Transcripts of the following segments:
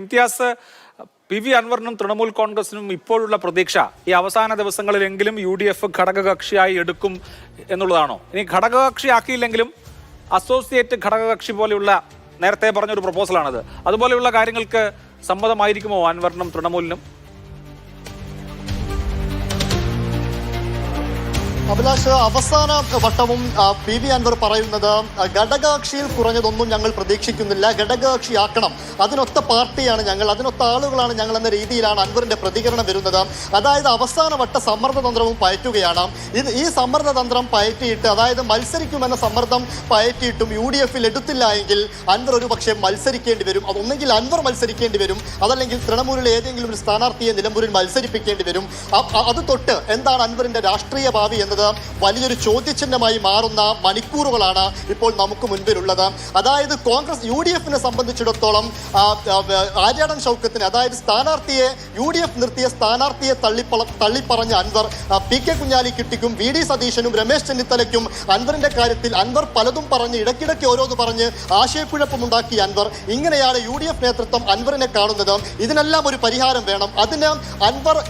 Imtiaz, P V അൻവറിനും Trinamool കോൺഗ്രസിനും ഇപ്പോഴുള്ള പ്രതീക്ഷ ഈ അവസാന ദിവസങ്ങളിലെങ്കിലും UDF ഘടകകക്ഷിയായി എടുക്കും എന്നുള്ളതാണോ? ഇനി ഘടകകക്ഷിയാക്കിയില്ലെങ്കിലും അസോസിയേറ്റ് ഘടകകക്ഷി പോലെയുള്ള നേരത്തെ പറഞ്ഞൊരു പ്രപ്പോസലാണത്. അതുപോലെയുള്ള കാര്യങ്ങൾക്ക് സമ്മതമായിരിക്കുമോ അൻവറിനും തൃണമൂലിനും? അഭിലാഷ്, അവസാന വട്ടവും പി വി അൻവർ പറയുന്നത് ഘടകകക്ഷിയിൽ കുറഞ്ഞതൊന്നും ഞങ്ങൾ പ്രതീക്ഷിക്കുന്നില്ല, ഘടകകക്ഷിയാക്കണം, അതിനൊത്ത പാർട്ടിയാണ് ഞങ്ങൾ, അതിനൊത്ത ആളുകളാണ് ഞങ്ങൾ എന്ന രീതിയിലാണ് അൻവറിന്റെ പ്രതികരണം വരുന്നത്. അതായത് അവസാന വട്ട സമ്മർദ്ദതന്ത്രവും പയറ്റുകയാണ്. ഈ സമ്മർദ്ദതന്ത്രം പയറ്റിയിട്ട്, അതായത് മത്സരിക്കുമെന്ന സമ്മർദ്ദം പയറ്റിയിട്ടും UDF എടുത്തില്ല എങ്കിൽ അൻവർ ഒരു പക്ഷേ മത്സരിക്കേണ്ടി വരും. അതൊന്നെങ്കിൽ അൻവർ മത്സരിക്കേണ്ടി വരും, അതല്ലെങ്കിൽ തൃണമൂലിലെ ഏതെങ്കിലും ഒരു സ്ഥാനാർത്ഥിയെ നിലമ്പൂരിൽ മത്സരിപ്പിക്കേണ്ടി വരും. അത് തൊട്ട് എന്താണ് അൻവറിന്റെ രാഷ്ട്രീയ ഭാവി എന്നത് വലിയൊരു ചോദ്യചിഹ്നമായി മാറുന്ന മണിക്കൂറുകളാണ് ഇപ്പോൾ നമുക്ക് മുൻപിലുള്ളത്. അതായത് കോൺഗ്രസ് UDFനെ സംബന്ധിച്ചിടത്തോളം ആര്യാടൻ ഷൗക്കത്തിന്, അതായത് UDF നിർത്തിയ സ്ഥാനാർത്ഥിയെ തള്ളിപ്പറഞ്ഞ അൻവർ PK കുഞ്ഞാലിക്കുട്ടിക്കും VD സതീശനും രമേശ് ചെന്നിത്തലയ്ക്കും അൻവറിന്റെ കാര്യത്തിൽ അൻവർ പലതും പറഞ്ഞ് ഇടയ്ക്കിടയ്ക്ക് ഓരോന്ന് പറഞ്ഞ് ആശയക്കുഴപ്പമുണ്ടാക്കിയ അൻവർ, ഇങ്ങനെയാണ് UDF നേതൃത്വം അൻവറിനെ കാണുന്നത്. ഇതിനെല്ലാം ഒരു പരിഹാരം വേണം. അതിന് അൻവർ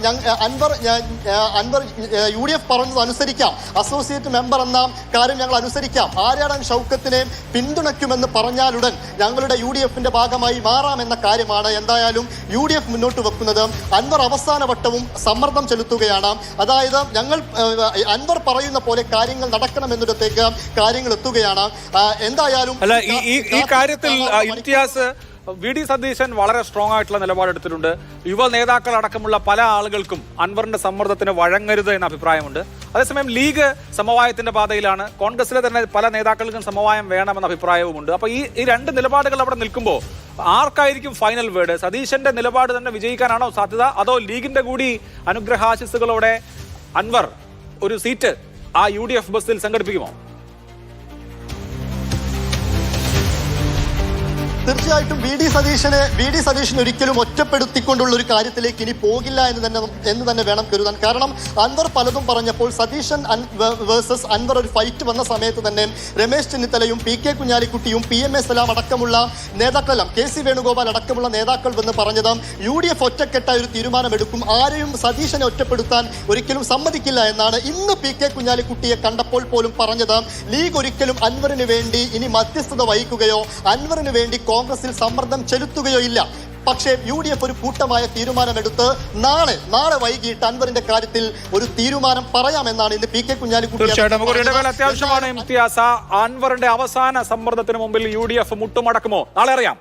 UDF പറഞ്ഞത് അനുസരിക്കാം, അസോസിയേറ്റ് മെമ്പർ എന്ന കാര്യം ഞങ്ങൾ അനുസരിക്കാം, ആര്യാടൻ ഷൗക്കത്തിനെ പിന്തുണയ്ക്കുമെന്ന് പറഞ്ഞാലുടൻ ഞങ്ങളുടെ UDFന്റെ ഭാഗമായി മാറാമെന്ന കാര്യമാണ് എന്തായാലും UDF മുന്നോട്ട് വെക്കുന്നത്. അൻവർ അവസാന വട്ടവും സമ്മർദ്ദം ചെലുത്തുകയാണ്. അതായത് അൻവർ പറയുന്ന പോലെ കാര്യങ്ങൾ നടക്കണമെന്നിടത്തേക്ക് കാര്യങ്ങൾ എത്തുകയാണ്. എന്തായാലും ഈ കാര്യത്തിൽ ഇംതിയാസ്, VD സതീശൻ വളരെ സ്ട്രോങ് ആയിട്ടുള്ള നിലപാടെടുത്തിട്ടുണ്ട്. യുവ നേതാക്കൾ അടക്കമുള്ള പല ആളുകൾക്കും അൻവറിന്റെ സമ്മർദ്ദത്തിന് വഴങ്ങരുത് എന്ന അഭിപ്രായമുണ്ട്. അതേസമയം ലീഗ് സമവായത്തിന്റെ പാതയിലാണ്. കോൺഗ്രസിലെ തന്നെ പല നേതാക്കൾക്കും സമവായം വേണമെന്ന അഭിപ്രായവുമുണ്ട്. അപ്പൊ ഈ രണ്ട് നിലപാടുകൾ അവിടെ നിൽക്കുമ്പോൾ ആർക്കായിരിക്കും ഫൈനൽ വേർഡ്? സതീശന്റെ നിലപാട് തന്നെ വിജയിക്കാനാണോ സാധ്യത, അതോ ലീഗിന്റെ കൂടി അനുഗ്രഹാശിസുകളോടെ അൻവർ ഒരു സീറ്റ് ആ UDF ബസ്സിൽ സംഘടിപ്പിക്കുമോ? തീർച്ചയായിട്ടും VD സതീശനെ ഒരിക്കലും ഒറ്റപ്പെടുത്തിക്കൊണ്ടുള്ള ഒരു കാര്യത്തിലേക്ക് ഇനി പോകില്ല എന്ന് തന്നെ വേണം കരുതാൻ. കാരണം അൻവർ പലതും പറഞ്ഞപ്പോൾ സതീശൻ വേഴ്സസ് അൻവർ ഒരു ഫൈറ്റ് വന്ന സമയത്ത് തന്നെ രമേശ് ചെന്നിത്തലയും PK കുഞ്ഞാലിക്കുട്ടിയും PMA സലാം അടക്കമുള്ള നേതാക്കളെല്ലാം, KC വേണുഗോപാൽ അടക്കമുള്ള നേതാക്കൾ വന്ന് പറഞ്ഞത് UDF ഒറ്റക്കെട്ടായ ഒരു തീരുമാനമെടുക്കും, ആരെയും സതീശനെ ഒറ്റപ്പെടുത്താൻ ഒരിക്കലും സമ്മതിക്കില്ല എന്നാണ്. ഇന്ന് PK കുഞ്ഞാലിക്കുട്ടിയെ കണ്ടപ്പോൾ പോലും പറഞ്ഞത് ലീഗ് ഒരിക്കലും അൻവറിന് വേണ്ടി ഇനി മധ്യസ്ഥത വഹിക്കുകയോ അൻവറിന് വേണ്ടി കോൺഗ്രസിൽ സമ്മർദ്ദം ചെലുത്തുകയോ ഇല്ല. പക്ഷേ UDF ഒരു കൂട്ടമായ തീരുമാനമെടുത്ത് നാളെ വൈകിട്ട് അൻവറിന്റെ കാര്യത്തിൽ ഒരു തീരുമാനം പറയാമെന്നാണ് ഇന്ന് PK കുഞ്ഞാലിക്കുട്ടി. അത്യാവശ്യമാണ് ഇംതിയാസ്. അൻവറിന്റെ അവസാന സമ്മർദ്ദത്തിന് മുമ്പിൽ UDF മുട്ടുമടക്കുമോ? നാളെ അറിയാം.